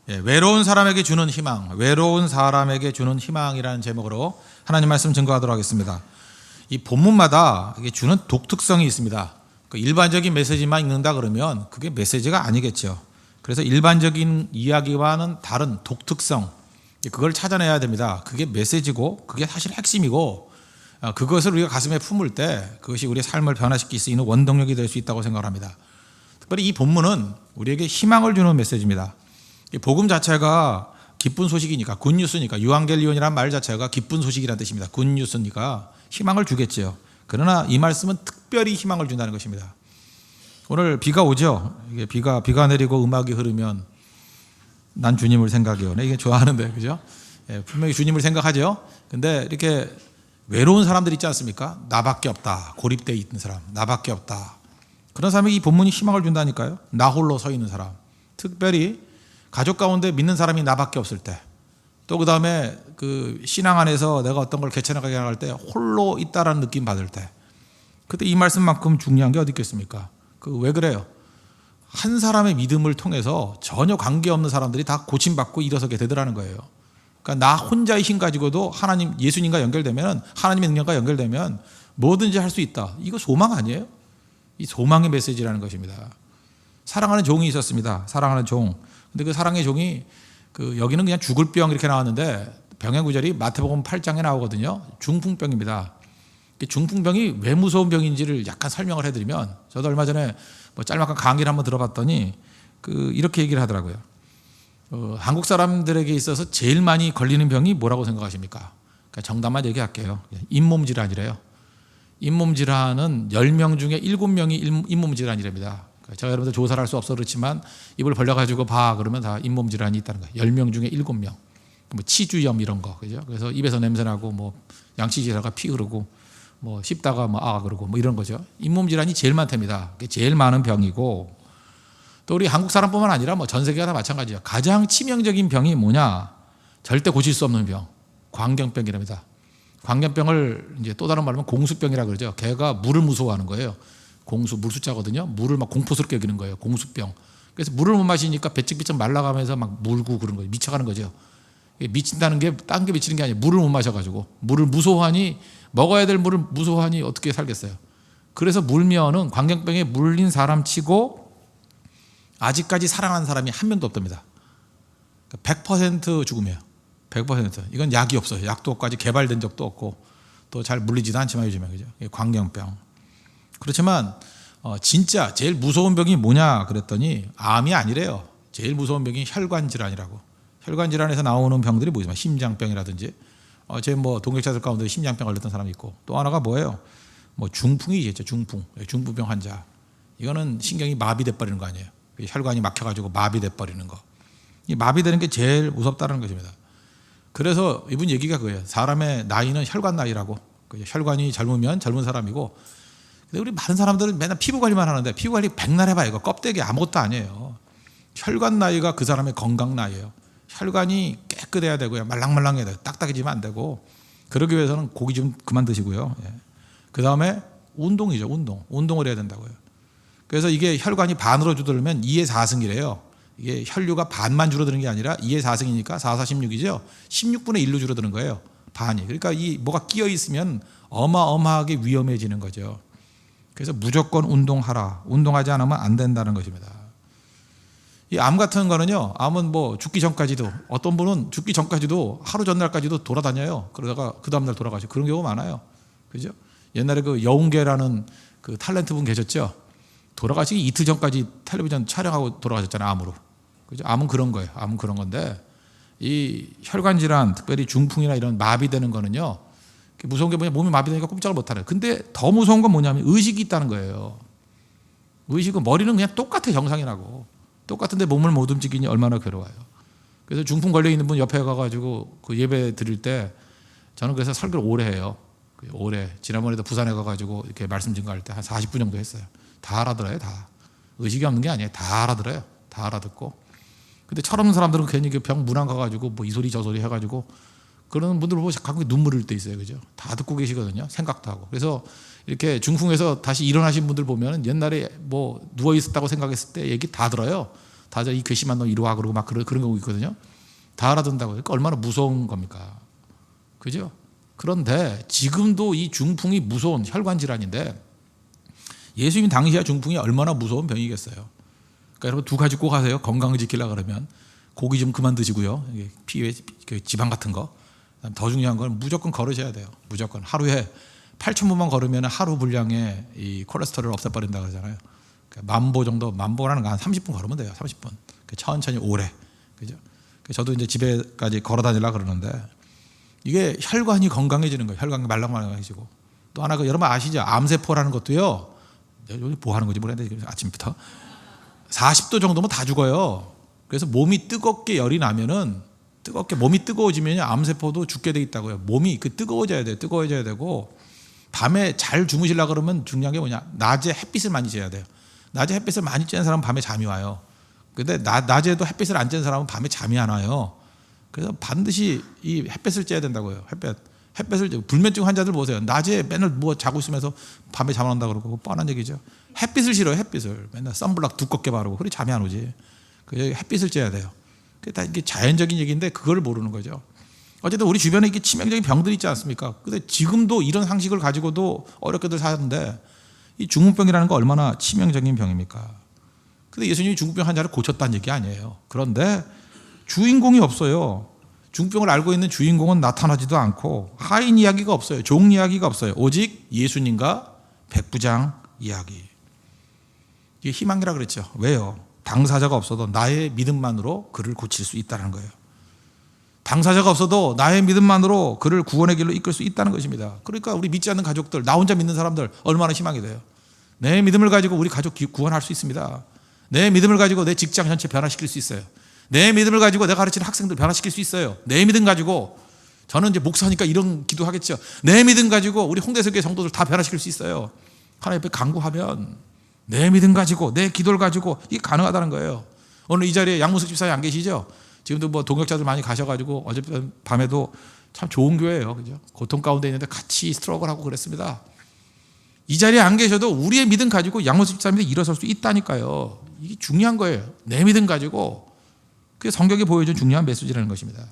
외로운 사람에게 주는 희망, 외로운 사람에게 주는 희망이라는 제목으로 하나님 말씀 증거하도록 하겠습니다. 이 본문마다 이게 주는 독특성이 있습니다. 일반적인 메시지만 읽는다 그러면 그게 메시지가 아니겠죠. 그래서 일반적인 이야기와는 다른 독특성, 그걸 찾아내야 됩니다. 그게 메시지고 그게 사실 핵심이고 그것을 우리가 가슴에 품을 때 그것이 우리의 삶을 변화시킬 수 있는 원동력이 될 수 있다고 생각합니다. 특별히 이 본문은 우리에게 희망을 주는 메시지입니다. 이 복음 자체가 기쁜 소식이니까, 굿뉴스니까, 유앙겔리온이라는 말 자체가 기쁜 소식이라는 뜻입니다. 굿뉴스니까 희망을 주겠죠. 그러나 이 말씀은 특별히 희망을 준다는 것입니다. 오늘 비가 오죠. 이게 비가 내리고 음악이 흐르면 난 주님을 생각해요. 이게 좋아하는데, 그죠? 분명히 주님을 생각하죠. 근데 이렇게 외로운 사람들 있지 않습니까? 나밖에 없다. 고립되어 있는 사람, 나밖에 없다. 그런 사람에게 이 본문이 희망을 준다니까요. 나 홀로 서 있는 사람. 특별히 가족 가운데 믿는 사람이 나밖에 없을 때, 또 그 다음에 그 신앙 안에서 내가 어떤 걸 개척하게 나갈 때 홀로 있다라는 느낌 받을 때, 그때 이 말씀만큼 중요한 게 어디 있겠습니까? 왜 그래요? 한 사람의 믿음을 통해서 전혀 관계없는 사람들이 다 고침받고 일어서게 되더라는 거예요. 그러니까 나 혼자의 힘 가지고도 하나님, 예수님과 연결되면, 하나님의 능력과 연결되면 뭐든지 할 수 있다. 이거 소망 아니에요? 이 소망의 메시지라는 것입니다. 사랑하는 종이 있었습니다. 사랑하는 종. 근데 그 사랑의 종이 여기는 그냥 죽을 병 이렇게 나왔는데 병의 구절이 마태복음 8장에 나오거든요. 중풍병입니다. 중풍병이 왜 무서운 병인지를 약간 설명을 해드리면, 저도 얼마 전에 짤막한 강의를 한번 들어봤더니 이렇게 얘기를 하더라고요. 한국 사람들에게 있어서 제일 많이 걸리는 병이 뭐라고 생각하십니까? 그러니까 정답만 얘기할게요. 잇몸 질환이래요. 잇몸 질환은 10명 중에 7명이 잇몸 질환이랍니다. 제가 여러분들 조사를 할 수 없어 그렇지만 입을 벌려가지고 봐 그러면 다 잇몸 질환이 있다는 거예요. 10명 중에 7명. 치주염 이런 거, 그죠? 그래서 입에서 냄새나고 양치 지다가 피 흐르고 씹다가 그러고 이런 거죠. 잇몸 질환이 제일 많답니다. 그게 제일 많은 병이고, 또 우리 한국 사람뿐만 아니라 전 세계가 다 마찬가지예요. 가장 치명적인 병이 뭐냐? 절대 고칠 수 없는 병, 광견병이랍니다. 광견병을 이제 또 다른 말로 하면 공수병이라 그러죠. 걔가 물을 무서워하는 거예요. 공수, 물수자거든요. 물을 공포스럽게 여기는 거예요. 공수병. 그래서 물을 못 마시니까 배쩍배쩍 말라가면서 물고 그런 거예요. 미쳐가는 거죠. 미친다는 게 딴 게 미치는 게 아니에요. 물을 못 마셔가지고. 물을 무서워하니, 먹어야 될 물을 무서워하니 어떻게 살겠어요. 그래서 물면은 광견병에 물린 사람 치고 아직까지 사랑하는 사람이 한 명도 없답니다. 100% 죽음이에요. 100%. 이건 약이 없어요. 약도 없고 아직 개발된 적도 없고 또 잘 물리지도 않지만 요즘에, 그죠? 광견병. 그렇지만 진짜 제일 무서운 병이 뭐냐 그랬더니 암이 아니래요. 제일 무서운 병이 혈관 질환이라고. 혈관 질환에서 나오는 병들이 뭐지만 심장병이라든지, 제 동역자들 가운데 심장병 걸렸던 사람이 있고, 또 하나가 뭐예요? 중풍이 있죠. 중풍병 환자. 이거는 신경이 마비돼 버리는 거 아니에요. 혈관이 막혀가지고 마비돼 버리는 거. 이 마비되는 게 제일 무섭다는 것입니다. 그래서 이분 얘기가 그거예요. 사람의 나이는 혈관 나이라고. 혈관이 젊으면 젊은 사람이고, 근데 우리 많은 사람들은 맨날 피부 관리만 하는데 피부 관리 백날 해봐요. 이거 껍데기 아무것도 아니에요. 혈관 나이가 그 사람의 건강 나이예요. 혈관이 깨끗해야 되고요. 말랑말랑해야 돼요. 딱딱해지면 안 되고. 그러기 위해서는 고기 좀 그만 드시고요. 그 다음에 운동이죠. 운동을 해야 된다고요. 그래서 이게 혈관이 반으로 줄어들면 2의 4승이래요. 이게 혈류가 반만 줄어드는 게 아니라 2의 4승이니까 4, 4, 16이죠. 16분의 1로 줄어드는 거예요. 반이. 그러니까 뭐가 끼어 있으면 어마어마하게 위험해지는 거죠. 그래서 무조건 운동하라. 운동하지 않으면 안 된다는 것입니다. 이 암 같은 거는요, 암은 죽기 전까지도, 어떤 분은 죽기 전까지도 하루 전날까지도 돌아다녀요. 그러다가 그 다음날 돌아가시고 그런 경우가 많아요. 그죠? 옛날에 여운계라는 탤런트 분 계셨죠? 돌아가시기 이틀 전까지 텔레비전 촬영하고 돌아가셨잖아요, 암으로. 그죠? 암은 그런 거예요. 암은 그런 건데, 이 혈관 질환, 특별히 중풍이나 이런 마비되는 거는요, 무서운 게 뭐냐, 몸이 마비되니까 꼼짝을 못하는. 근데 더 무서운 건 뭐냐면 의식이 있다는 거예요. 의식은, 머리는 그냥 똑같아, 정상이라고. 똑같은데 몸을 못 움직이니 얼마나 괴로워요. 그래서 중풍 걸려 있는 분 옆에 가가지고 예배 드릴 때 저는 그래서 설교를 오래 해요. 오래. 지난번에도 부산에 가가지고 이렇게 말씀 증거할 때 한 40분 정도 했어요. 다 알아들어요, 다. 의식이 없는 게 아니에요. 다 알아들어요. 다 알아듣고. 근데 철없는 사람들은 괜히 병 문안 가가지고 이 소리 저 소리 해가지고 그런 분들 보고 가끔 눈물 흘릴 때 있어요. 그죠? 다 듣고 계시거든요. 생각도 하고. 그래서 이렇게 중풍에서 다시 일어나신 분들 보면 옛날에 누워 있었다고 생각했을 때 얘기 다 들어요. 다들 이 괘씸한 너 이리 와 그러고 막 그런 거 있거든요. 다 알아듣는다고요. 그러니까 얼마나 무서운 겁니까? 그죠? 그런데 지금도 이 중풍이 무서운 혈관 질환인데 예수님 당시에 중풍이 얼마나 무서운 병이겠어요. 그러니까 여러분 두 가지 꼭 하세요. 건강을 지키려고 그러면 고기 좀 그만 드시고요. 피에 지방 같은 거. 더 중요한 건 무조건 걸으셔야 돼요. 무조건 하루에 8,000보만 걸으면 하루 분량의 이 콜레스테롤을 없애버린다 그러잖아요. 그러니까 만보 정도, 만보라는 거 한 30분 걸으면 돼요. 30분. 천천히 오래. 그죠? 저도 이제 집에까지 걸어 다니려고 그러는데 이게 혈관이 건강해지는 거예요. 혈관이 말랑말랑해지고. 또 하나 여러분 아시죠? 암세포라는 것도요. 뭐 하는 거지 모르겠는데 아침부터 40도 정도면 다 죽어요. 그래서 몸이 뜨겁게 열이 나면은 몸이 뜨거워지면 암세포도 죽게 돼 있다고요. 몸이 뜨거워져야 돼요. 뜨거워져야 되고 밤에 잘 주무시려고 그러면 중요한 게 뭐냐? 낮에 햇빛을 많이 쬐야 돼요. 낮에 햇빛을 많이 쬐는 사람은 밤에 잠이 와요. 근데 낮에도 햇빛을 안 쬐는 사람은 밤에 잠이 안 와요. 그래서 반드시 이 햇빛을 쬐야 된다고요. 햇빛을 불면증 환자들 보세요. 낮에 맨날 자고 있으면서 밤에 잠 안 온다 그러고 뻔한 얘기죠. 햇빛을 싫어요. 햇빛을 맨날 선블락 두껍게 바르고 그래 잠이 안 오지. 햇빛을 쬐야 돼요. 그게 다 이게 자연적인 얘기인데 그걸 모르는 거죠. 어쨌든 우리 주변에 이게 치명적인 병들이 있지 않습니까? 근데 지금도 이런 상식을 가지고도 어렵게들 사는데 이 중풍병이라는 거 얼마나 치명적인 병입니까? 근데 예수님이 중풍병 환자를 고쳤다는 얘기 아니에요. 그런데 주인공이 없어요. 중풍병을 알고 있는 주인공은 나타나지도 않고 하인 이야기가 없어요. 종 이야기가 없어요. 오직 예수님과 백부장 이야기. 이게 희망이라 그랬죠. 왜요? 당사자가 없어도 나의 믿음만으로 그를 고칠 수 있다는 거예요. 당사자가 없어도 나의 믿음만으로 그를 구원의 길로 이끌 수 있다는 것입니다. 그러니까 우리 믿지 않는 가족들, 나 혼자 믿는 사람들 얼마나 희망이 돼요. 내 믿음을 가지고 우리 가족 구원할 수 있습니다. 내 믿음을 가지고 내 직장 전체 변화시킬 수 있어요. 내 믿음을 가지고 내가 가르치는 학생들 변화시킬 수 있어요. 내 믿음 가지고 저는 이제 목사니까 이런 기도하겠죠. 내 믿음 가지고 우리 홍대석의 성도들 다 변화시킬 수 있어요. 하나님 앞에 간구하면 내 믿음 가지고 내 기도를 가지고 이게 가능하다는 거예요. 오늘 이 자리에 양문석 집사님 안 계시죠? 지금도 뭐 동역자들 많이 가셔가지고 어제 밤에도 참 좋은 교회예요. 그죠? 고통 가운데 있는데 같이 스트러글하고 그랬습니다. 이 자리에 안 계셔도 우리의 믿음 가지고 양문석 집사님이 일어설 수 있다니까요. 이게 중요한 거예요. 내 믿음 가지고. 그게 성경이 보여준 중요한 메시지라는 것입니다.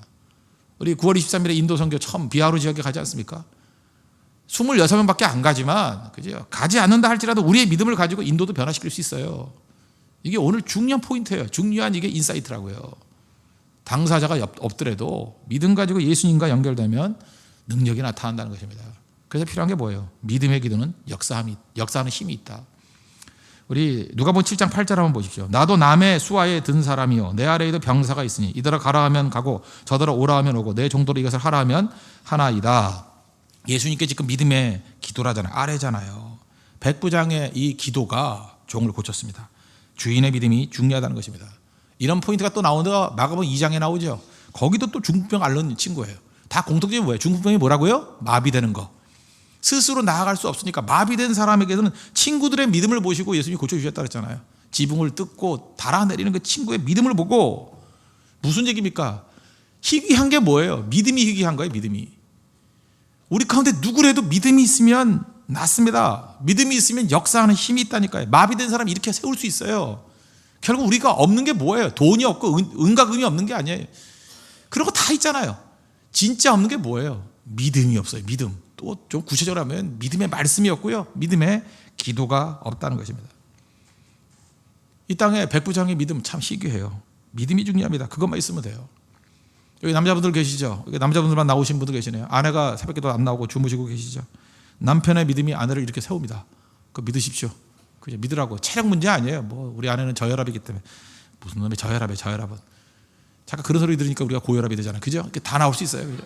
우리 9월 23일에 인도 선교 처음 비하루 지역에 가지 않습니까? 26명밖에 안 가지만 그죠? 가지 않는다 할지라도 우리의 믿음을 가지고 인도도 변화시킬 수 있어요. 이게 오늘 중요한 포인트예요. 중요한 이게 인사이트라고요. 당사자가 없더라도 믿음 가지고 예수님과 연결되면 능력이 나타난다는 것입니다. 그래서 필요한 게 뭐예요? 믿음의 기도는 역사하는 힘이 있다. 우리 누가복음 7장 8절 한번 보십시오. 나도 남의 수하에 든 사람이요 내 아래에도 병사가 있으니 이더러 가라 하면 가고 저더러 오라 하면 오고 내 종도로 이것을 하라 하면 하나이다. 예수님께 지금 믿음의 기도라잖아요. 아래잖아요. 백부장의 이 기도가 종을 고쳤습니다. 주인의 믿음이 중요하다는 것입니다. 이런 포인트가 또 나오다가 마가복음 2장에 나오죠. 거기도 또 중풍병 앓는 친구예요. 다 공통점이 뭐예요? 중풍병이 뭐라고요? 마비되는 거. 스스로 나아갈 수 없으니까 마비된 사람에게는 친구들의 믿음을 보시고 예수님이 고쳐주셨다고 했잖아요. 지붕을 뜯고 달아내리는 그 친구의 믿음을 보고 무슨 얘기입니까? 희귀한 게 뭐예요? 믿음이 희귀한 거예요. 믿음이. 우리 가운데 누구라도 믿음이 있으면 낫습니다. 믿음이 있으면 역사하는 힘이 있다니까요. 마비된 사람 이렇게 세울 수 있어요. 결국 우리가 없는 게 뭐예요? 돈이 없고 은과 금이 없는 게 아니에요. 그런 거 다 있잖아요. 진짜 없는 게 뭐예요? 믿음이 없어요. 믿음. 또 좀 구체적으로 하면 믿음의 말씀이 없고요. 믿음의 기도가 없다는 것입니다. 이 땅에 백부장의 믿음 참 희귀해요. 믿음이 중요합니다. 그것만 있으면 돼요. 여기 남자분들 계시죠? 여기 남자분들만 나오신 분들 계시네요. 아내가 새벽에도 안 나오고 주무시고 계시죠? 남편의 믿음이 아내를 이렇게 세웁니다. 그거 믿으십시오. 그죠? 믿으라고. 체력 문제 아니에요. 뭐 우리 아내는 저혈압이기 때문에 무슨 놈의 저혈압이에요. 저혈압은. 잠깐 그런 소리 들으니까 우리가 고혈압이 되잖아요. 그죠? 이렇게 다 나올 수 있어요. 그죠?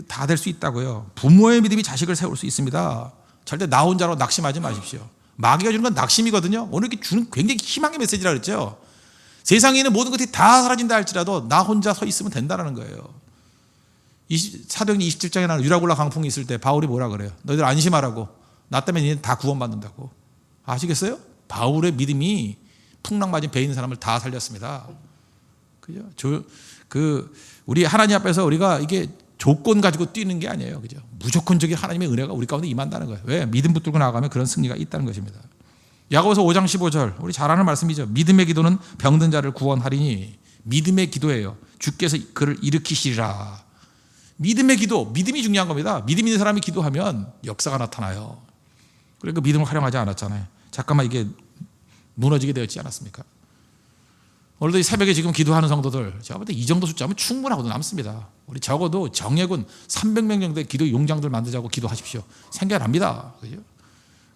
다 될 수 있다고요. 부모의 믿음이 자식을 세울 수 있습니다. 절대 나 혼자로 낙심하지 마십시오. 마귀가 주는 건 낙심이거든요. 오늘 이렇게 주는 굉장히 희망의 메시지라 그랬죠. 세상에 있는 모든 것이 다 사라진다 할지라도 나 혼자 서 있으면 된다는 거예요. 사도행전 27장에 나오는 유라굴라 강풍이 있을 때 바울이 뭐라 그래요? 너희들 안심하라고. 나 때문에 너희들 다 구원받는다고. 아시겠어요? 바울의 믿음이 풍랑 맞은 배 있는 사람을 다 살렸습니다. 그죠? 우리 하나님 앞에서 우리가 이게 조건 가지고 뛰는 게 아니에요. 그죠? 무조건적인 하나님의 은혜가 우리 가운데 임한다는 거예요. 왜? 믿음 붙들고 나아가면 그런 승리가 있다는 것입니다. 야고보서 5장 15절 우리 잘 아는 말씀이죠. 믿음의 기도는 병든 자를 구원하리니. 믿음의 기도예요. 주께서 그를 일으키시리라. 믿음의 기도, 믿음이 중요한 겁니다. 믿음 있는 사람이 기도하면 역사가 나타나요. 그러니까 믿음을 활용하지 않았잖아요. 잠깐만 이게 무너지게 되었지 않았습니까? 오늘도 이 새벽에 지금 기도하는 성도들 제가 볼 때 이 정도 숫자면 충분하고 남습니다. 우리 적어도 정예군 300명 정도의 기도 용장들 만들자고 기도하십시오. 생겨납니다. 그죠?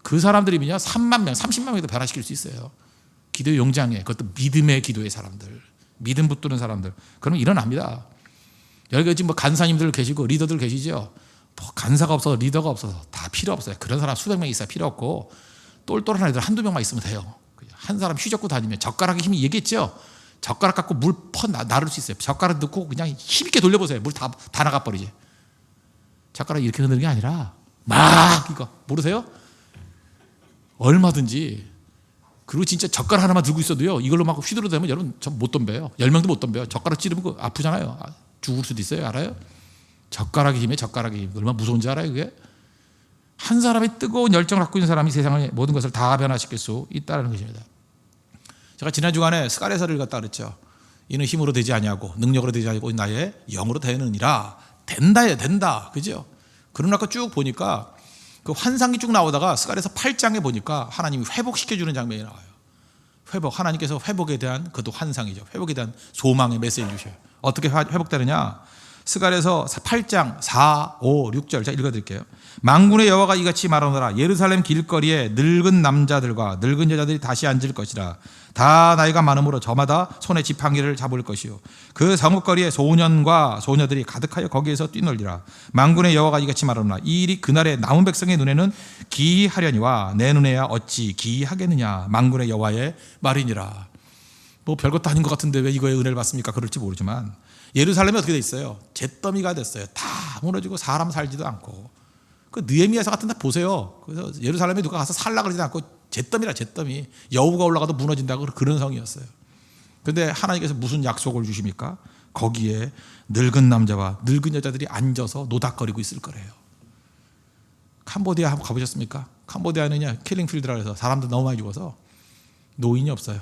그 사람들이면요 3만 명, 30만 명도 변화시킬 수 있어요. 기도 용장에, 그것도 믿음의 기도의 사람들, 믿음 붙드는 사람들, 그러면 일어납니다. 여기 지금 뭐 간사님들 계시고 리더들 계시죠. 뭐 간사가 없어서 리더가 없어서 다 필요 없어요. 그런 사람 수백 명 있어야 필요 없고 똘똘한 애들 한두 명만 있으면 돼요. 한 사람 휘젓고 다니면 젓가락에 힘이 얘기했죠. 젓가락 갖고 물 나를 수 있어요. 젓가락 넣고 그냥 힘있게 돌려보세요. 물 다 나가버리지. 젓가락 이렇게 흔드는 게 아니라 막 이거 모르세요? 얼마든지. 그리고 진짜 젓가락 하나만 들고 있어도요 이걸로 막 휘두르대면 여러분 전 못 덤벼요. 10명도 못 덤벼요. 젓가락 찌르면 그거 아프잖아요. 죽을 수도 있어요. 알아요? 젓가락의 힘에 젓가락의 힘. 얼마나 무서운지 알아요 그게? 한 사람의 뜨거운 열정을 갖고 있는 사람이 세상의 모든 것을 다 변화시킬 수 있다는 것입니다. 제가 지난 주간에 스가랴서를 읽었다 그랬죠. 이는 힘으로 되지 아니하고 능력으로 되지 아니하고 나의 영으로 되느니라. 된다예요. 된다. 그죠? 그런 아까 쭉 보니까 그 환상이 쭉 나오다가 스가랴서 8장에 보니까 하나님이 회복시켜주는 장면이 나와요. 회복. 하나님께서 회복에 대한 그것도 환상이죠. 회복에 대한 소망의 메시지를 주셔요. 어떻게 회복되느냐? 스가랴서 8장 4, 5, 6절 제가 읽어드릴게요. 만군의 여호와가 이같이 말하노라. 예루살렘 길거리에 늙은 남자들과 늙은 여자들이 다시 앉을 것이라. 다 나이가 많으므로 저마다 손에 지팡이를 잡을 것이요. 그 성읍거리에 소년과 소녀들이 가득하여 거기에서 뛰놀리라. 만군의 여호와가 이같이 말하노라. 이 일이 그날에 남은 백성의 눈에는 기이하려니와 내 눈에야 어찌 기이하겠느냐. 만군의 여호와의 말이니라. 뭐 별것도 아닌 것 같은데 왜 이거에 은혜를 받습니까? 그럴지 모르지만 예루살렘이 어떻게 돼 있어요? 잿더미가 됐어요. 다 무너지고 사람 살지도 않고. 그 느헤미야서 같은 데 보세요. 그래서 예루살렘에 누가 가서 살라 그러지 않고 잿더미라 잿더미. 여우가 올라가도 무너진다고 그런 성이었어요. 그런데 하나님께서 무슨 약속을 주십니까? 거기에 늙은 남자와 늙은 여자들이 앉아서 노닥거리고 있을 거래요. 캄보디아 한번 가보셨습니까? 캄보디아는요 킬링필드라 해서 사람들 너무 많이 죽어서 노인이 없어요.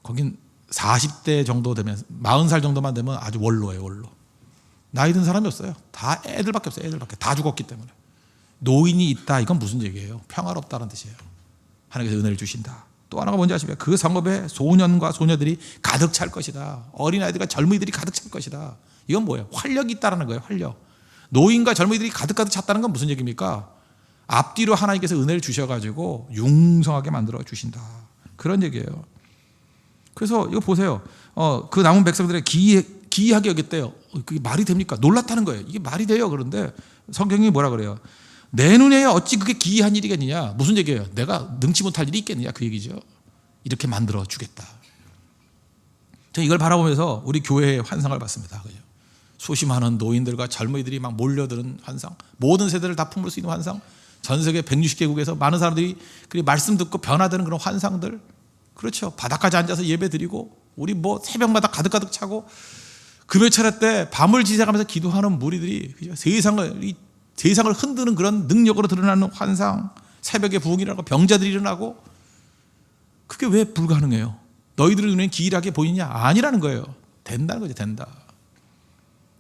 거긴 40대 정도 되면 40살 정도만 되면 아주 원로예요. 원로. 나이 든 사람이 없어요. 다 애들밖에 없어요. 애들밖에. 다 죽었기 때문에. 노인이 있다. 이건 무슨 얘기예요? 평화롭다는 뜻이에요. 하나님께서 은혜를 주신다. 또 하나가 뭔지 아십니까? 그 성읍에 소년과 소녀들이 가득 찰 것이다. 어린아이들과 젊은이들이 가득 찰 것이다. 이건 뭐예요? 활력이 있다는 거예요. 활력. 노인과 젊은이들이 가득 찼다는 건 무슨 얘기입니까? 앞뒤로 하나님께서 은혜를 주셔가지고 융성하게 만들어 주신다. 그런 얘기예요. 그래서 이거 보세요. 그 남은 백성들의 기이하게 여겼대요. 그게 말이 됩니까? 놀랐다는 거예요. 이게 말이 돼요. 그런데 성경이 뭐라 그래요? 내 눈에 어찌 그게 기이한 일이겠느냐? 무슨 얘기예요? 내가 능치 못할 일이 있겠느냐? 그 얘기죠. 이렇게 만들어 주겠다. 제가 이걸 바라보면서 우리 교회의 환상을 봤습니다. 그죠? 수십 많은 노인들과 젊은이들이 막 몰려드는 환상, 모든 세대를 다 품을 수 있는 환상, 전 세계 160개국에서 많은 사람들이 그 말씀 듣고 변화되는 그런 환상들. 그렇죠. 바닥까지 앉아서 예배 드리고 우리 뭐 새벽마다 가득 차고 금요 차례 때 밤을 지새가면서 기도하는 무리들이 그죠? 세상을 흔드는 그런 능력으로 드러나는 환상, 새벽에 부흥이 일어나고 병자들이 일어나고 그게 왜 불가능해요? 너희들의 눈엔 기이하게 보이냐? 아니라는 거예요. 된다는 거죠. 된다.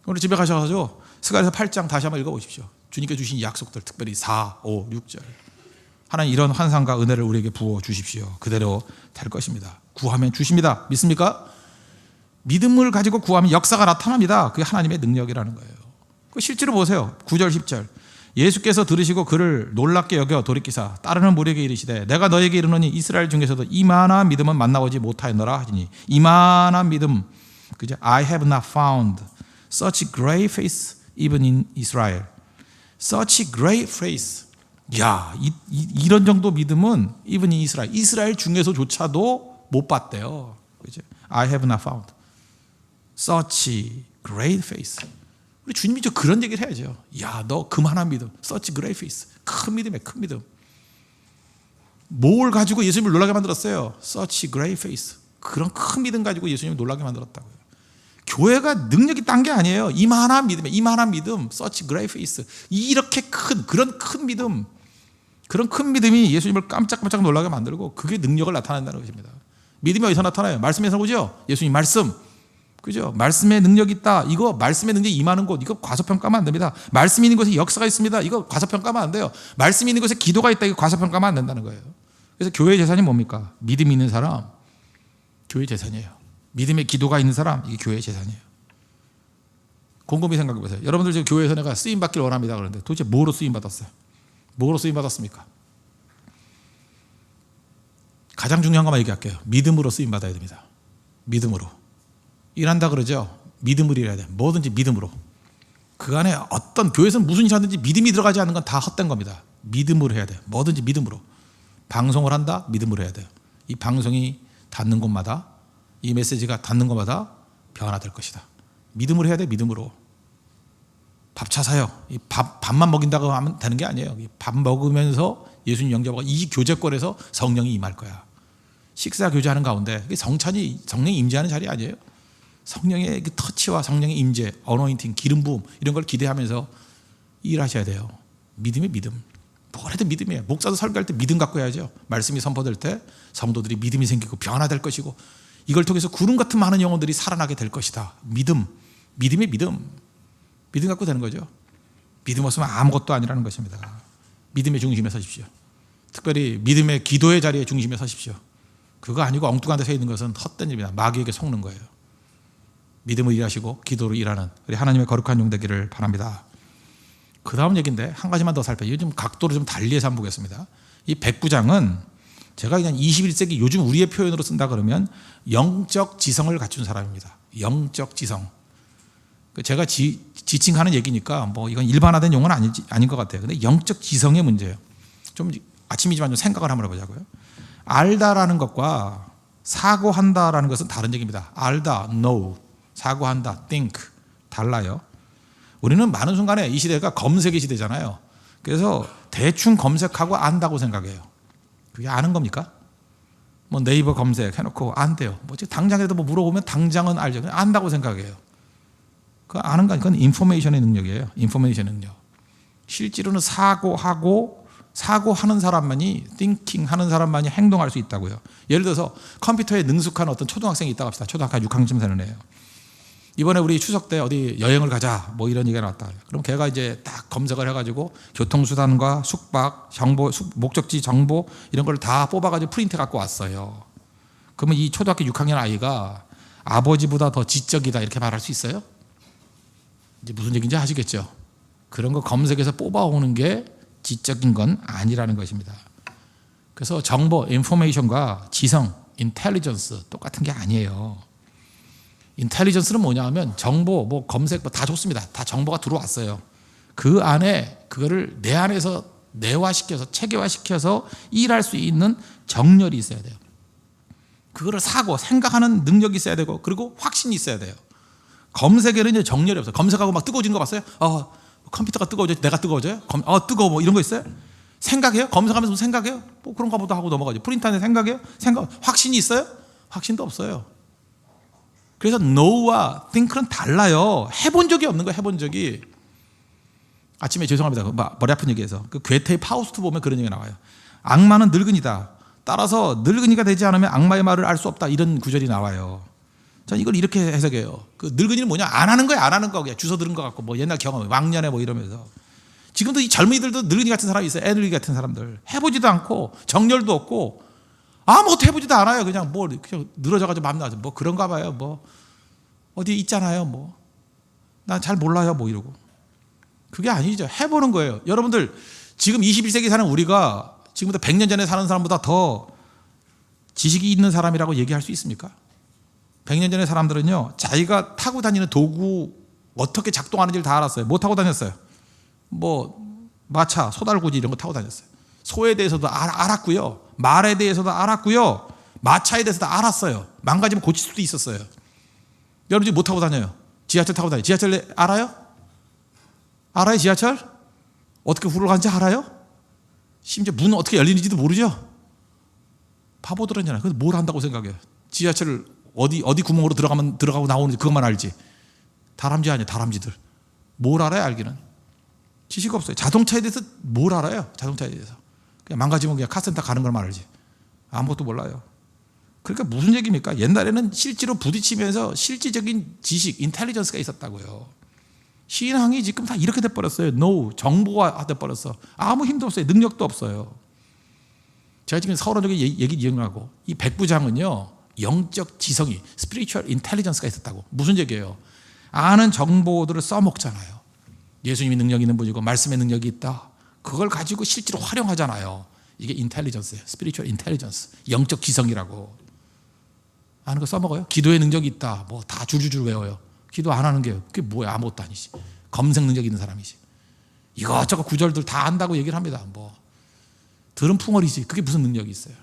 오늘 집에 가셔서 스가랴서 8장 다시 한번 읽어보십시오. 주님께 주신 약속들 특별히 4, 5, 6절. 하나님 이런 환상과 은혜를 우리에게 부어 주십시오. 그대로 될 것입니다. 구하면 주십니다. 믿습니까? 믿음을 가지고 구하면 역사가 나타납니다. 그게 하나님의 능력이라는 거예요. 실제로 보세요. 9절 10절. 예수께서 들으시고 그를 놀랍게 여겨 돌이키사 따르는 무리에게 이르시되 내가 너에게 이르노니 이스라엘 중에서도 이만한 믿음은 만나보지 못하였노라 하시니 이만한 믿음 그죠? I have not found such great faith even in Israel. Such great faith. 야, 이런 정도 믿음은 even in Israel. 이스라엘 중에서조차도 못 봤대요. 그죠? I have not found such great faith. 우리 주님이 저 그런 얘기를 해야죠. 야, 너 그만한 믿음. such great faith. 큰 믿음이야, 큰 믿음. 뭘 가지고 예수님을 놀라게 만들었어요? such great faith. 그런 큰 믿음 가지고 예수님을 놀라게 만들었다고요. 교회가 능력이 딴 게 아니에요. 이만한 믿음, 이만한 믿음, such great faith. 이렇게 큰, 그런 큰 믿음. 그런 큰 믿음이 예수님을 깜짝깜짝 놀라게 만들고 그게 능력을 나타낸다는 것입니다. 믿음이 어디서 나타나요? 말씀에서 오죠. 예수님 말씀, 그죠? 말씀의 능력이 있다. 이거 말씀의 능력이 임하는 곳, 이거 과소평가하면 안 됩니다. 말씀이 있는 곳에 역사가 있습니다. 이거 과소평가하면 안 돼요. 말씀이 있는 곳에 기도가 있다. 이거 과소평가하면 안 된다는 거예요. 그래서 교회 재산이 뭡니까? 믿음이 있는 사람, 교회 재산이에요. 믿음의 기도가 있는 사람, 이게 교회 재산이에요. 곰곰이 생각해 보세요. 여러분들 지금 교회에서 내가 쓰임 받기를 원합니다. 그런데 도대체 뭐로 쓰임 받았어요? 뭐로 쓰임 받았습니까? 가장 중요한 것만 얘기할게요. 믿음으로 쓰임 받아야 됩니다. 믿음으로. 일한다 그러죠. 믿음으로 일해야 돼. 뭐든지 믿음으로. 그 안에 어떤 교회에서 무슨 일 하든지 믿음이 들어가지 않는 건 다 헛된 겁니다. 믿음으로 해야 돼. 뭐든지 믿음으로. 방송을 한다? 믿음으로 해야 돼요. 이 방송이 닿는 곳마다, 이 메시지가 닿는 곳마다 변화될 것이다. 믿음으로 해야 돼. 믿음으로. 밥 차사요. 밥만 먹인다고 하면 되는 게 아니에요. 밥 먹으면서 예수님 영접하고 이 교제권에서 성령이 임할 거야. 식사 교제하는 가운데 성령이 임재하는 자리 아니에요. 성령의 그 터치와 성령의 임재, 어노인팅, 기름 부음 이런 걸 기대하면서 일하셔야 돼요. 믿음이 믿음. 뭘 해도 믿음이에요. 목사도 설교할 때 믿음 갖고 해야죠. 말씀이 선포될 때 성도들이 믿음이 생기고 변화될 것이고 이걸 통해서 구름 같은 많은 영혼들이 살아나게 될 것이다. 믿음. 믿음이 믿음. 믿음 갖고 되는 거죠. 믿음 없으면 아무것도 아니라는 것입니다. 믿음의 중심에 서십시오. 특별히 믿음의 기도의 자리에 중심에 서십시오. 그거 아니고 엉뚱한 데 서 있는 것은 헛된 일입니다. 마귀에게 속는 거예요. 믿음으로 일하시고 기도로 일하는 우리 하나님의 거룩한 용 되기를 바랍니다. 그 다음 얘기인데 한 가지만 더 살펴요. 좀 각도를 좀 달리해서 한번 보겠습니다. 이 백부장은 제가 그냥 21세기 요즘 우리의 표현으로 쓴다 그러면 영적 지성을 갖춘 사람입니다. 영적 지성. 제가 지칭하는 얘기니까 뭐 이건 일반화된 용어는 아닌 것 같아요. 근데 영적 지성의 문제예요. 좀 아침이지만 좀 생각을 한번 해보자고요. 알다라는 것과 사고한다라는 것은 다른 얘기입니다. 알다, know, 사고한다, think 달라요. 우리는 많은 순간에 이 시대가 검색의 시대잖아요. 그래서 대충 검색하고 안다고 생각해요. 그게 아는 겁니까? 뭐 네이버 검색해놓고 안돼요. 뭐 당장에도 뭐 물어보면 당장은 알죠. 그냥 안다고 생각해요. 그 아는 건 그건 인포메이션의 능력이에요. 인포메이션의 능력. 실제로는 사고하는 사람만이 thinking 하는 사람만이 행동할 수 있다고요. 예를 들어서 컴퓨터에 능숙한 어떤 초등학생이 있다고 합시다. 초등학교 6학년쯤 되는 애예요. 이번에 우리 추석 때 어디 여행을 가자 뭐 이런 얘기가 나왔다. 그럼 걔가 이제 딱 검색을 해가지고 교통수단과 숙박, 정보, 목적지 정보 이런 걸 다 뽑아가지고 프린트 갖고 왔어요. 그러면 이 초등학교 6학년 아이가 아버지보다 더 지적이다 이렇게 말할 수 있어요? 이제 무슨 얘기인지 아시겠죠? 그런 거 검색해서 뽑아오는 게 지적인 건 아니라는 것입니다. 그래서 정보, 인포메이션과 지성, 인텔리전스 똑같은 게 아니에요. 인텔리전스는 뭐냐 하면 정보, 뭐 검색 뭐 다 좋습니다. 다 정보가 들어왔어요. 그 안에 그거를 내 안에서 내화시켜서 체계화시켜서 일할 수 있는 정열이 있어야 돼요. 그거를 생각하는 능력이 있어야 되고 그리고 확신이 있어야 돼요. 검색에는 이제 정열이 없어요. 검색하고 막 뜨거워지는 거 봤어요? 컴퓨터가 뜨거워져요? 내가 뜨거워져요? 뜨거워 뭐 이런 거 있어요? 생각해요? 검색하면서 생각해요? 뭐 그런가 보다 하고 넘어가죠. 프린터에 생각해요? 확신이 있어요? 확신도 없어요. 그래서 know와 think는 달라요. 해본 적이 없는 거예요. 해본 적이. 아침에 죄송합니다. 머리 아픈 얘기해서 그 괴테의 파우스트 보면 그런 얘기가 나와요. 악마는 늙은이다. 따라서 늙은이가 되지 않으면 악마의 말을 알 수 없다. 이런 구절이 나와요. 전 이걸 이렇게 해석해요. 그 늙은이는 뭐냐? 안 하는 거야. 안 하는 거. 그냥 주워 들은 것 같고 뭐 옛날 경험, 왕년에 뭐 이러면서. 지금도 이 젊은이들도 늙은이 같은 사람이 있어요. 애늙은이 같은 사람들. 해보지도 않고 정열도 없고 아무것도 해보지도 않아요. 그냥 늘어져가지고 맘 나죠. 뭐 그런가 봐요. 뭐 어디 있잖아요. 뭐 난 잘 몰라요. 뭐 이러고. 그게 아니죠. 해보는 거예요. 여러분들 지금 21세기 사는 우리가 지금부터 100년 전에 사는 사람보다 더 지식이 있는 사람이라고 얘기할 수 있습니까? 100년 전의 사람들은요, 자기가 타고 다니는 도구 어떻게 작동하는지를 다 알았어요. 뭐 타고 다녔어요? 뭐 마차, 소달구지 이런 거 타고 다녔어요. 소에 대해서도 알았고요. 말에 대해서도 알았고요. 마차에 대해서도 알았어요. 망가지면 고칠 수도 있었어요. 여러분 지금 뭐 타고 다녀요? 지하철 타고 다녀요. 지하철 알아요? 알아요 지하철? 어떻게 굴러가는지 알아요? 심지어 문은 어떻게 열리는지도 모르죠? 바보들은요. 그래서 뭘 한다고 생각해요? 지하철을 어디 구멍으로 들어가고 나오는지 그것만 알지. 다람쥐 아니에요. 다람쥐들. 뭘 알아요 알기는? 지식 없어요. 자동차에 대해서 뭘 알아요? 자동차에 대해서. 그냥 망가지면 그냥 카센터 가는 걸 말하지. 아무것도 몰라요. 그러니까 무슨 얘기입니까? 옛날에는 실제로 부딪히면서 실질적인 지식, 인텔리전스가 있었다고요. 신앙이 지금 다 이렇게 돼버렸어요. 노, 정보화 돼버렸어. 아무 힘도 없어요. 능력도 없어요. 제가 지금 서론적인 얘기 이용하고 이 백부장은요, 영적 지성이, spiritual intelligence가 있었다고. 무슨 얘기예요? 아는 정보들을 써먹잖아요. 예수님이 능력 있는 분이고 말씀의 능력이 있다. 그걸 가지고 실제로 활용하잖아요. 이게 인텔리전스예요. spiritual intelligence, 영적 지성이라고. 아는 거 써먹어요? 기도의 능력이 있다. 뭐 다 줄줄줄 외워요. 기도 안 하는 게 그게 뭐야? 아무것도 아니지. 검색 능력 있는 사람이지. 이것저것 구절들 다 안다고 얘기를 합니다. 뭐 들은 풍월이지. 그게 무슨 능력이 있어요?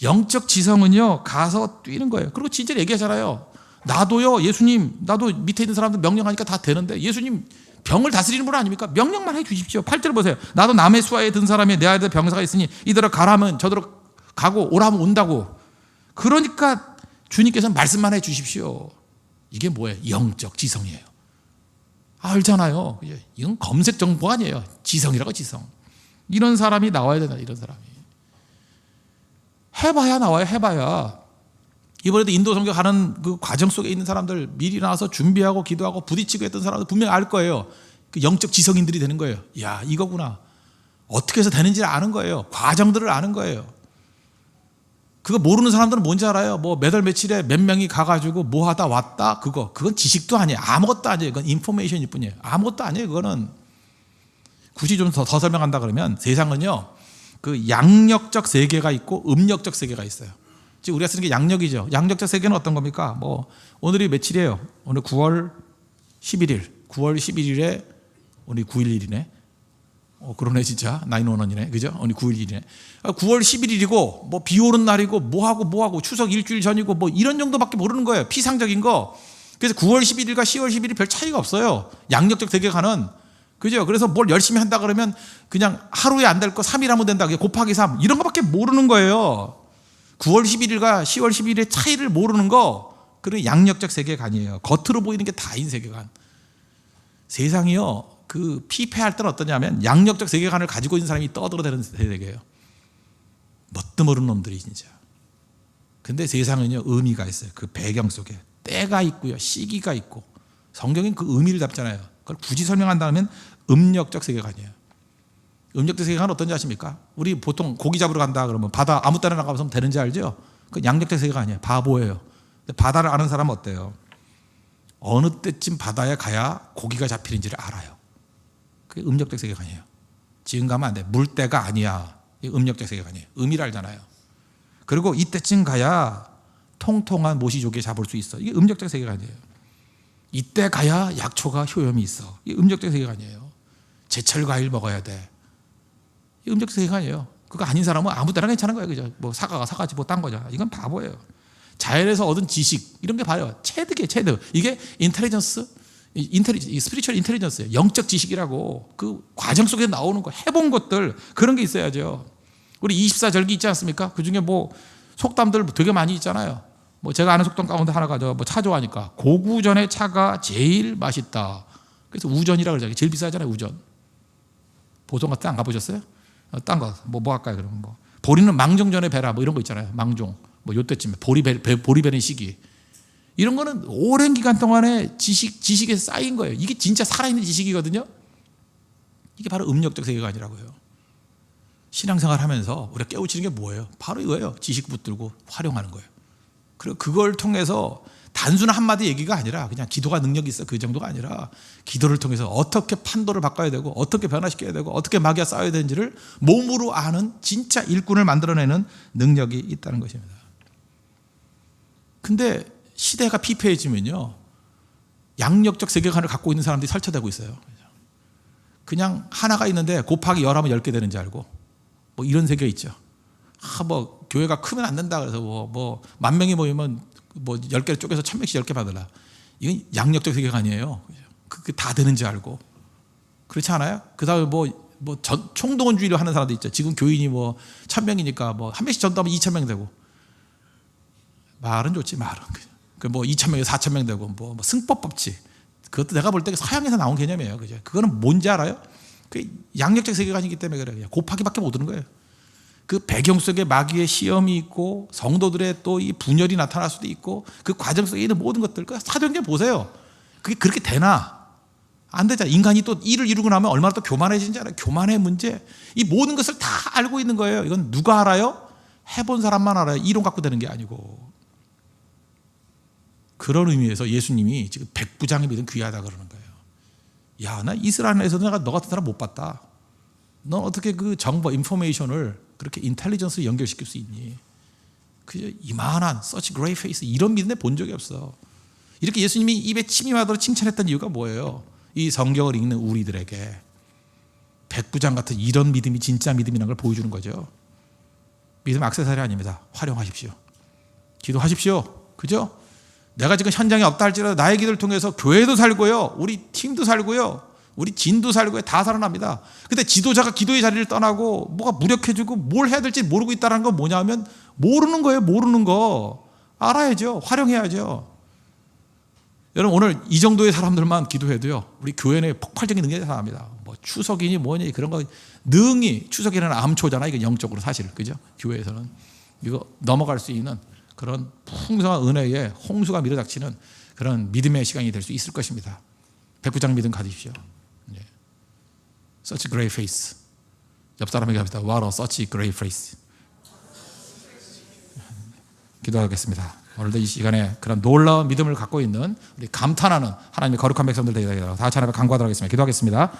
영적 지성은요, 가서 뛰는 거예요. 그리고 진짜 얘기하잖아요. 나도요, 예수님, 나도 밑에 있는 사람들 명령하니까 다 되는데 예수님 병을 다스리는 분 아닙니까? 명령만 해 주십시오. 8절 보세요. 나도 남의 수하에 든 사람이 내 아들 병사가 있으니 이대로 가라면 저대로 가고 오라면 온다고. 그러니까 주님께서 말씀만 해 주십시오. 이게 뭐예요? 영적 지성이에요. 알잖아요. 이건 검색 정보 아니에요. 지성이라고, 지성. 이런 사람이 나와야 된다. 이런 사람이. 해봐야 나와요. 해봐야. 이번에도 인도 선교 가는 그 과정 속에 있는 사람들 미리 나와서 준비하고 기도하고 부딪히고 했던 사람들 분명히 알 거예요. 그 영적 지성인들이 되는 거예요. 야, 이거구나. 어떻게 해서 되는지를 아는 거예요. 과정들을 아는 거예요. 그거 모르는 사람들은 뭔지 알아요? 뭐 몇 월 며칠에 몇 명이 가가지고 뭐 하다 왔다? 그건 지식도 아니에요. 아무것도 아니에요. 그건 인포메이션일 뿐이에요. 아무것도 아니에요. 그거는. 굳이 좀 더 설명한다 그러면 세상은요, 그 양력적 세계가 있고 음력적 세계가 있어요. 지금 우리가 쓰는 게 양력이죠. 양력적 세계는 어떤 겁니까? 뭐 오늘이 며칠이에요? 오늘 9월 11일. 9월 11일에 오늘 911이네. 그러네 진짜. 911이네. 그죠? 오늘 911이네. 9월 11일이고 뭐 비 오는 날이고 뭐하고 추석 일주일 전이고 뭐 이런 정도밖에 모르는 거예요. 피상적인 거. 그래서 9월 11일과 10월 11일 별 차이가 없어요. 양력적 세계관은. 그죠? 그래서 뭘 열심히 한다 그러면 그냥 하루에 안 될 거 3일 하면 된다. 곱하기 3 이런 거밖에 모르는 거예요. 9월 11일과 10월 11일의 차이를 모르는 거, 그런 양력적 세계관이에요. 겉으로 보이는 게 다인 세계관. 세상이요, 그 피폐할 때는 어떠냐면 양력적 세계관을 가지고 있는 사람이 떠들어대는 세계예요. 뭣도 모르는 놈들이 진짜. 근데 세상은요, 의미가 있어요. 그 배경 속에 때가 있고요, 시기가 있고. 성경은 그 의미를 잡잖아요. 그걸 굳이 설명한다면 음력적 세계관이에요. 음력적 세계관은 어떤지 아십니까? 우리 보통 고기 잡으러 간다 그러면 바다 아무 때나 나가면 되는지 알죠? 그 양력적 세계관이에요. 바보예요. 근데 바다를 아는 사람은 어때요? 어느 때쯤 바다에 가야 고기가 잡히는지를 알아요. 그게 음력적 세계관이에요. 지금 가면 안 돼. 물때가 아니야. 이게 음력적 세계관이에요. 의미를 알잖아요. 그리고 이때쯤 가야 통통한 모시조개 잡을 수 있어. 이게 음력적 세계관이에요. 이때 가야 약초가 효염이 있어. 이게 음력적 세계관이에요. 제철 과일 먹어야 돼. 이게 음력적 세계관이에요. 그거 아닌 사람은 아무 때나 괜찮은 거예요. 그죠? 뭐 사과가 사과지 뭐 딴 거죠. 이건 바보예요. 자연에서 얻은 지식 이런 게 봐요. 체득이에요. 체득. 이게 인텔리전스, 스피리추얼 인텔리전스예요. 영적 지식이라고. 그 과정 속에 나오는 거, 해본 것들, 그런 게 있어야죠. 우리 24절기 있지 않습니까? 그중에 뭐 속담들 되게 많이 있잖아요. 뭐 제가 아는 속담 가운데 하나가 뭐 차 좋아하니까 고구전의 차가 제일 맛있다. 그래서 우전이라고 그러잖아요. 제일 비싸잖아요. 우전. 보송 같은 데 안 가보셨어요? 딴 거 뭐 할까요? 그러면 뭐 보리는 망종전에 배라 뭐 이런 거 있잖아요. 망종. 뭐 요때쯤에 보리 베는 시기. 이런 거는 오랜 기간 동안에 지식에 쌓인 거예요. 이게 진짜 살아있는 지식이거든요. 이게 바로 음력적 세계관이라고요. 신앙생활 하면서 우리가 깨우치는 게 뭐예요? 바로 이거예요. 지식 붙들고 활용하는 거예요. 그리고 그걸 통해서 단순한 한마디 얘기가 아니라 그냥 기도가 능력이 있어 그 정도가 아니라 기도를 통해서 어떻게 판도를 바꿔야 되고 어떻게 변화시켜야 되고 어떻게 마귀와 싸워야 되는지를 몸으로 아는 진짜 일꾼을 만들어내는 능력이 있다는 것입니다. 근데 시대가 피폐해지면요, 양력적 세계관을 갖고 있는 사람들이 설쳐되고 있어요. 그냥 하나가 있는데 곱하기 10하면 10개 되는지 알고 뭐 이런 세계 있죠. 뭐 교회가 크면 안 된다 그래서 뭐 10,000명이 모이면 뭐 10개를 쪼개서 1,000명씩 10개 받으라. 이건 양력적 세계가 아니에요. 그게 다 되는지 알고. 그렇지 않아요? 그 다음에 총동원주의를 하는 사람도 있죠. 지금 교인이 뭐 1,000명이니까 뭐 한 명씩 전도하면 2,000명 되고. 말은 좋지, 말은. 그 뭐 2,000명에서 4,000명 되고 뭐 승법 법칙. 그것도 내가 볼 때 서양에서 나온 개념이에요. 그죠? 그거는 뭔지 알아요? 그 양력적 세계관이기 때문에 그래요. 곱하기밖에 못 하는 거예요. 그 배경 속에 마귀의 시험이 있고 성도들의 또 이 분열이 나타날 수도 있고 그 과정 속에 있는 모든 것들, 그 사도행전 보세요. 그게 그렇게 되나? 안 되잖아. 인간이 또 일을 이루고 나면 얼마나 또 교만해지는지 알아요. 교만의 문제. 이 모든 것을 다 알고 있는 거예요. 이건 누가 알아요? 해본 사람만 알아요. 이론 갖고 되는 게 아니고. 그런 의미에서 예수님이 지금 백부장의 믿음 귀하다 그러는 거예요. 야, 나 이스라엘에서도 내가 너 같은 사람 못 봤다. 넌 어떻게 그 정보, 인포메이션을 그렇게 인텔리전스로 연결시킬 수 있니? 그 이만한 such great face 이런 믿음 본 적이 없어. 이렇게 예수님이 입에 침이 마도록 칭찬했던 이유가 뭐예요? 이 성경을 읽는 우리들에게 백부장 같은 이런 믿음이 진짜 믿음이라는 걸 보여주는 거죠. 믿음 액세서리 아닙니다. 활용하십시오. 기도하십시오. 그죠? 내가 지금 현장에 없다 할지라도 나의 기도를 통해서 교회도 살고요, 우리 팀도 살고요, 우리 진도 살고요, 다 살아납니다. 근데 지도자가 기도의 자리를 떠나고 뭐가 무력해지고 뭘 해야 될지 모르고 있다는 건 뭐냐면 모르는 거예요. 모르는 거 알아야죠. 활용해야죠. 여러분, 오늘 이 정도의 사람들만 기도해도요, 우리 교회 내 폭발적인 능력이 나타납니다. 뭐 추석이니 뭐니 그런 거 능히, 추석이라는 암초잖아. 이거 영적으로 사실, 그죠? 교회에서는 이거 넘어갈 수 있는 그런 풍성한 은혜에 홍수가 밀어닥치는 그런 믿음의 시간이 될 수 있을 것입니다. 백부장 믿음 가지십시오. Such a great face. 옆 사람에게 합시다. What a such a great face. 기도하겠습니다. 오늘도 이 시간에 그런 놀라운 믿음을 갖고 있는 우리 감탄하는 하나님의 거룩한 백성들 되게 다 같이 하나님 간구하도록 하겠습니다. 기도하겠습니다.